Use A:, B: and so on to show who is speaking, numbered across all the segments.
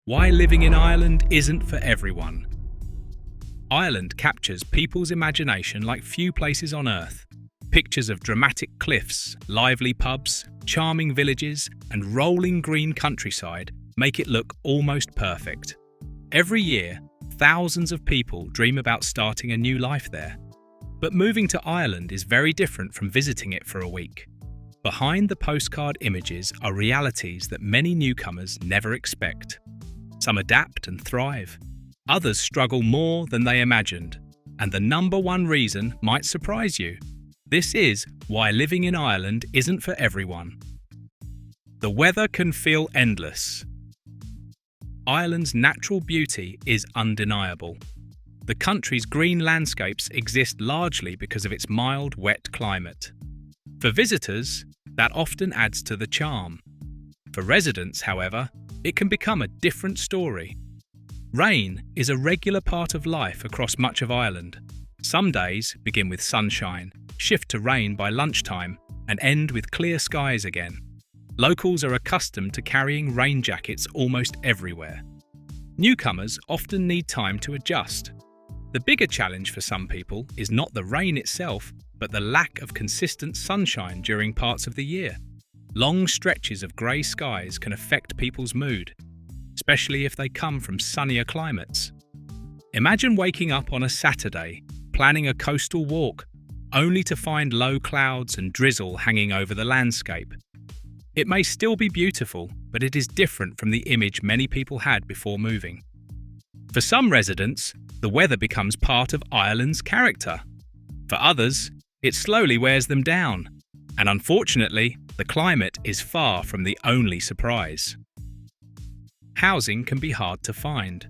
A: Why living in Ireland isn't for everyone. Ireland captures people's imagination like few places on earth. Pictures of dramatic cliffs, lively pubs, charming villages, and rolling green countryside make it look almost perfect. Every year, thousands of people dream about starting a new life there. But moving to Ireland is very different from visiting it for a week. Behind the postcard images are realities that many newcomers never expect. Some adapt and thrive. Others struggle more than they imagined. And the number one reason might surprise you. This is why living in Ireland isn't for everyone. The weather can feel endless. Ireland's natural beauty is undeniable. The country's green landscapes exist largely because of its mild, wet climate. For visitors, that often adds to the charm. For residents, however, it can become a different story. Rain is a regular part of life across much of Ireland. Some days begin with sunshine, shift to rain by lunchtime, and end with clear skies again. Locals are accustomed to carrying rain jackets almost everywhere. Newcomers often need time to adjust. The bigger challenge for some people is not the rain itself, but the lack of consistent sunshine during parts of the year. Long stretches of grey skies can affect people's mood, especially if they come from sunnier climates. Imagine waking up on a Saturday, planning a coastal walk, only to find low clouds and drizzle hanging over the landscape. It may still be beautiful, but it is different from the image many people had before moving. For some residents, the weather becomes part of Ireland's character. For others, it slowly wears them down. And unfortunately, the climate is far from the only surprise. Housing can be hard to find.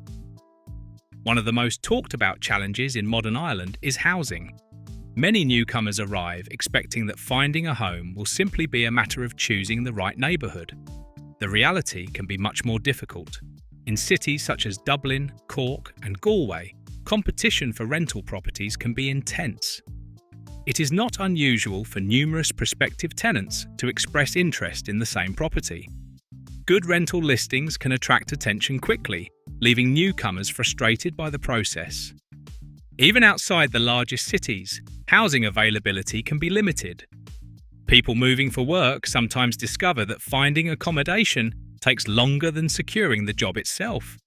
A: One of the most talked about challenges in modern Ireland is housing. Many newcomers arrive expecting that finding a home will simply be a matter of choosing the right neighbourhood. The reality can be much more difficult. In cities such as Dublin, Cork, and Galway, competition for rental properties can be intense. It is not unusual for numerous prospective tenants to express interest in the same property. Good rental listings can attract attention quickly, leaving newcomers frustrated by the process. Even outside the largest cities, housing availability can be limited. People moving for work sometimes discover that finding accommodation takes longer than securing the job itself.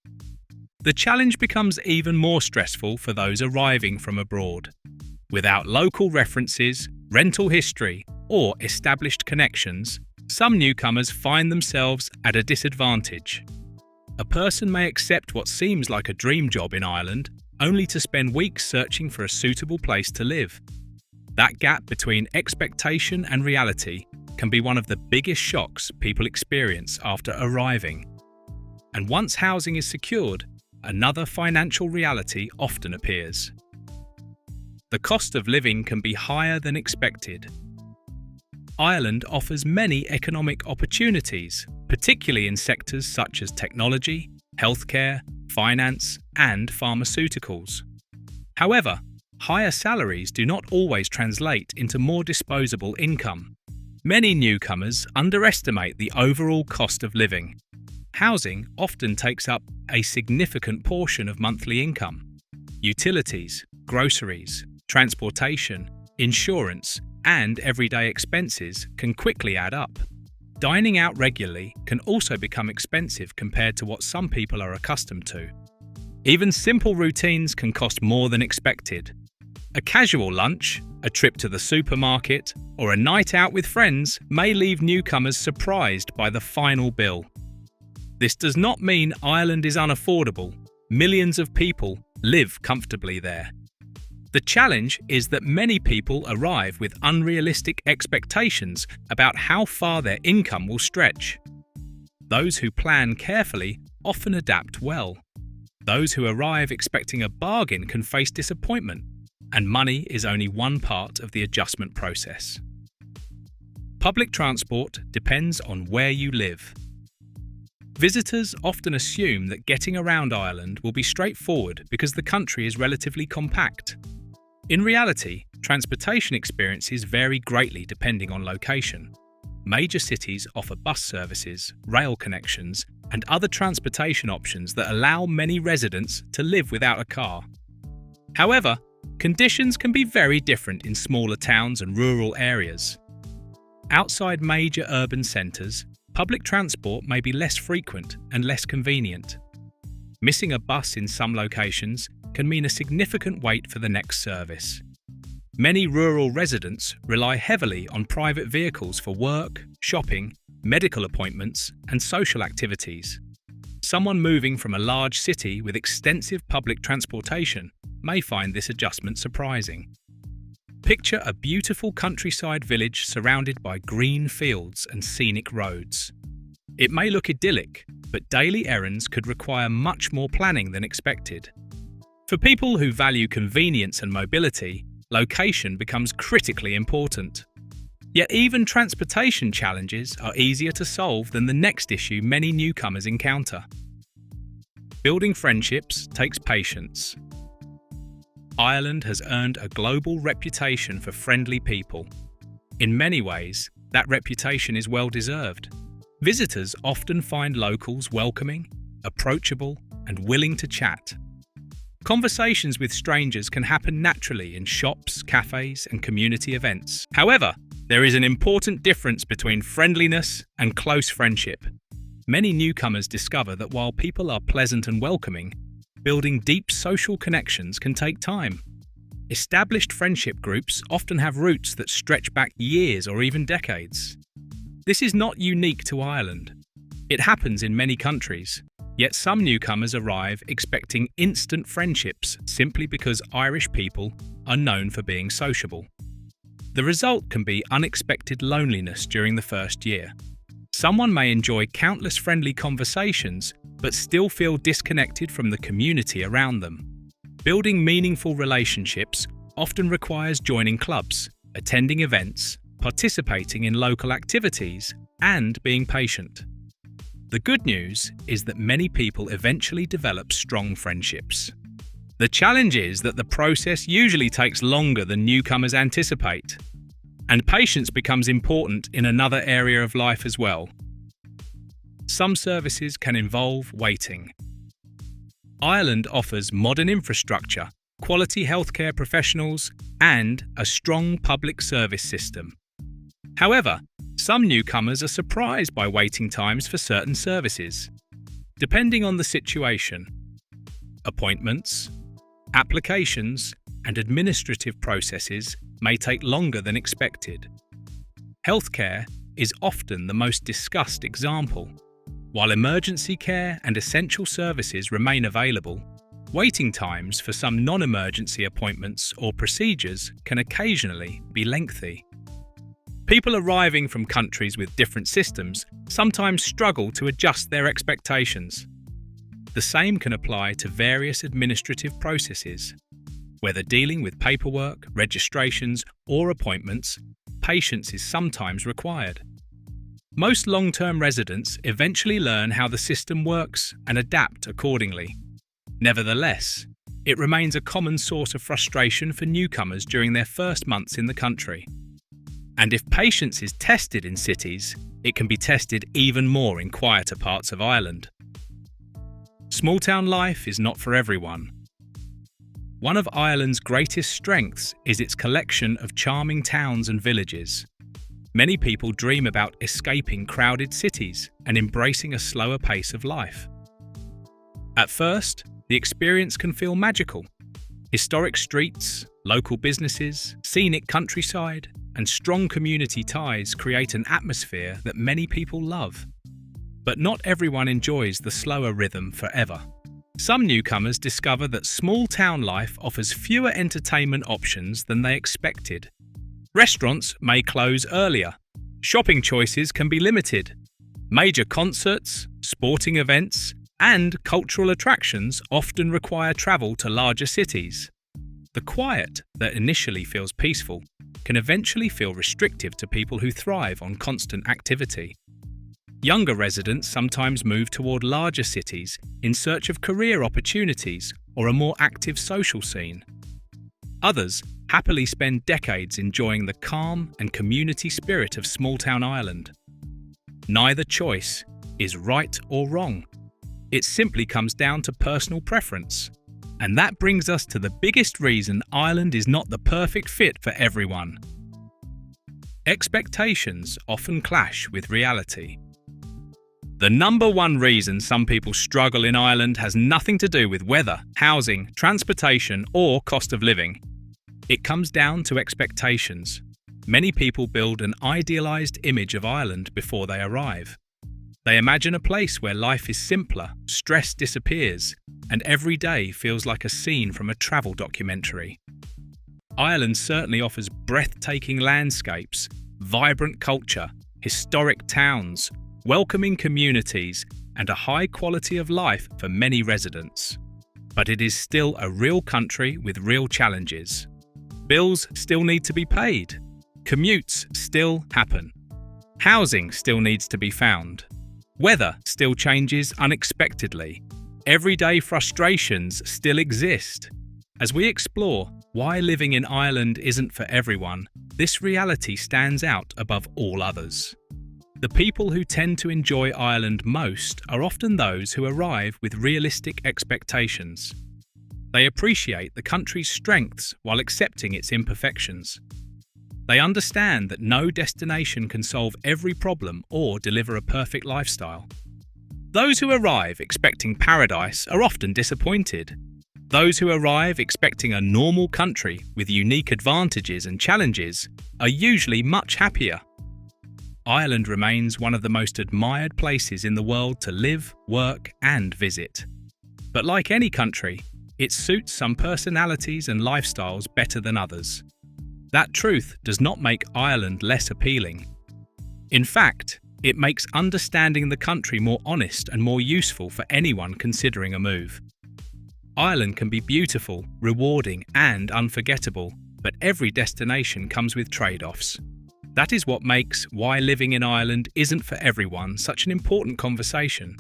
A: The challenge becomes even more stressful for those arriving from abroad. Without local references, rental history, or established connections, some newcomers find themselves at a disadvantage. A person may accept what seems like a dream job in Ireland, only to spend weeks searching for a suitable place to live. That gap between expectation and reality can be one of the biggest shocks people experience after arriving. And once housing is secured, another financial reality often appears. The cost of living can be higher than expected. Ireland offers many economic opportunities, particularly in sectors such as technology, healthcare, finance, and pharmaceuticals. However, higher salaries do not always translate into more disposable income. Many newcomers underestimate the overall cost of living. Housing often takes up a significant portion of monthly income. Utilities, groceries, transportation, insurance, and everyday expenses can quickly add up. Dining out regularly can also become expensive compared to what some people are accustomed to. Even simple routines can cost more than expected. A casual lunch, a trip to the supermarket, or a night out with friends may leave newcomers surprised by the final bill. This does not mean Ireland is unaffordable. Millions of people live comfortably there. The challenge is that many people arrive with unrealistic expectations about how far their income will stretch. Those who plan carefully often adapt well. Those who arrive expecting a bargain can face disappointment, and money is only one part of the adjustment process. Public transport depends on where you live. Visitors often assume that getting around Ireland will be straightforward because the country is relatively compact. In reality, transportation experiences vary greatly depending on location. Major cities offer bus services, rail connections, and other transportation options that allow many residents to live without a car. However, conditions can be very different in smaller towns and rural areas. Outside major urban centres, public transport may be less frequent and less convenient. Missing a bus in some locations can mean a significant wait for the next service. Many rural residents rely heavily on private vehicles for work, shopping, medical appointments, and social activities. Someone moving from a large city with extensive public transportation may find this adjustment surprising. Picture a beautiful countryside village surrounded by green fields and scenic roads. It may look idyllic, but daily errands could require much more planning than expected. For people who value convenience and mobility, location becomes critically important. Yet even transportation challenges are easier to solve than the next issue many newcomers encounter. Building friendships takes patience. Ireland has earned a global reputation for friendly people. In many ways, that reputation is well deserved. Visitors often find locals welcoming, approachable, and willing to chat. Conversations with strangers can happen naturally in shops, cafes, and community events. However, there is an important difference between friendliness and close friendship. Many newcomers discover that while people are pleasant and welcoming, building deep social connections can take time. Established friendship groups often have roots that stretch back years or even decades. This is not unique to Ireland. It happens in many countries. Yet some newcomers arrive expecting instant friendships simply because Irish people are known for being sociable. The result can be unexpected loneliness during the first year. Someone may enjoy countless friendly conversations but still feel disconnected from the community around them. Building meaningful relationships often requires joining clubs, attending events, participating in local activities, and being patient. The good news is that many people eventually develop strong friendships. The challenge is that the process usually takes longer than newcomers anticipate, and patience becomes important in another area of life as well. Some services can involve waiting. Ireland offers modern infrastructure, quality healthcare professionals, and a strong public service system. However, some newcomers are surprised by waiting times for certain services. Depending on the situation, appointments, applications, and administrative processes may take longer than expected. Healthcare is often the most discussed example. While emergency care and essential services remain available, waiting times for some non-emergency appointments or procedures can occasionally be lengthy. People arriving from countries with different systems sometimes struggle to adjust their expectations. The same can apply to various administrative processes. Whether dealing with paperwork, registrations, or appointments, patience is sometimes required. Most long-term residents eventually learn how the system works and adapt accordingly. Nevertheless, it remains a common source of frustration for newcomers during their first months in the country. And if patience is tested in cities, it can be tested even more in quieter parts of Ireland. Small-town life is not for everyone. One of Ireland's greatest strengths is its collection of charming towns and villages. Many people dream about escaping crowded cities and embracing a slower pace of life. At first, the experience can feel magical. Historic streets, local businesses, scenic countryside, and strong community ties create an atmosphere that many people love. But not everyone enjoys the slower rhythm forever. Some newcomers discover that small town life offers fewer entertainment options than they expected. Restaurants may close earlier. Shopping choices can be limited. Major concerts, sporting events, and cultural attractions often require travel to larger cities. The quiet that initially feels peaceful can eventually feel restrictive to people who thrive on constant activity. Younger residents sometimes move toward larger cities in search of career opportunities or a more active social scene. Others happily spend decades enjoying the calm and community spirit of small-town Ireland. Neither choice is right or wrong. It simply comes down to personal preference. And that brings us to the biggest reason Ireland is not the perfect fit for everyone. Expectations often clash with reality. The number one reason some people struggle in Ireland has nothing to do with weather, housing, transportation, or cost of living. It comes down to expectations. Many people build an idealised image of Ireland before they arrive. They imagine a place where life is simpler, stress disappears, and every day feels like a scene from a travel documentary. Ireland certainly offers breathtaking landscapes, vibrant culture, historic towns, welcoming communities, and a high quality of life for many residents. But it is still a real country with real challenges. Bills still need to be paid. Commutes still happen. Housing still needs to be found. Weather still changes unexpectedly. Everyday frustrations still exist. As we explore why living in Ireland isn't for everyone, this reality stands out above all others. The people who tend to enjoy Ireland most are often those who arrive with realistic expectations. They appreciate the country's strengths while accepting its imperfections. They understand that no destination can solve every problem or deliver a perfect lifestyle. Those who arrive expecting paradise are often disappointed. Those who arrive expecting a normal country with unique advantages and challenges are usually much happier. Ireland remains one of the most admired places in the world to live, work, and visit. But like any country, it suits some personalities and lifestyles better than others. That truth does not make Ireland less appealing. In fact, it makes understanding the country more honest and more useful for anyone considering a move. Ireland can be beautiful, rewarding, and unforgettable, but every destination comes with trade-offs. That is what makes why living in Ireland isn't for everyone such an important conversation.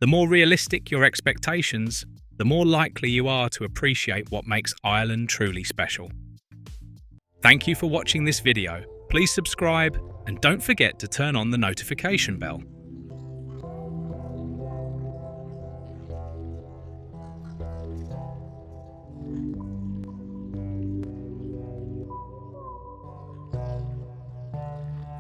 A: The more realistic your expectations, the more likely you are to appreciate what makes Ireland truly special. Thank you for watching this video. Please subscribe and don't forget to turn on the notification bell.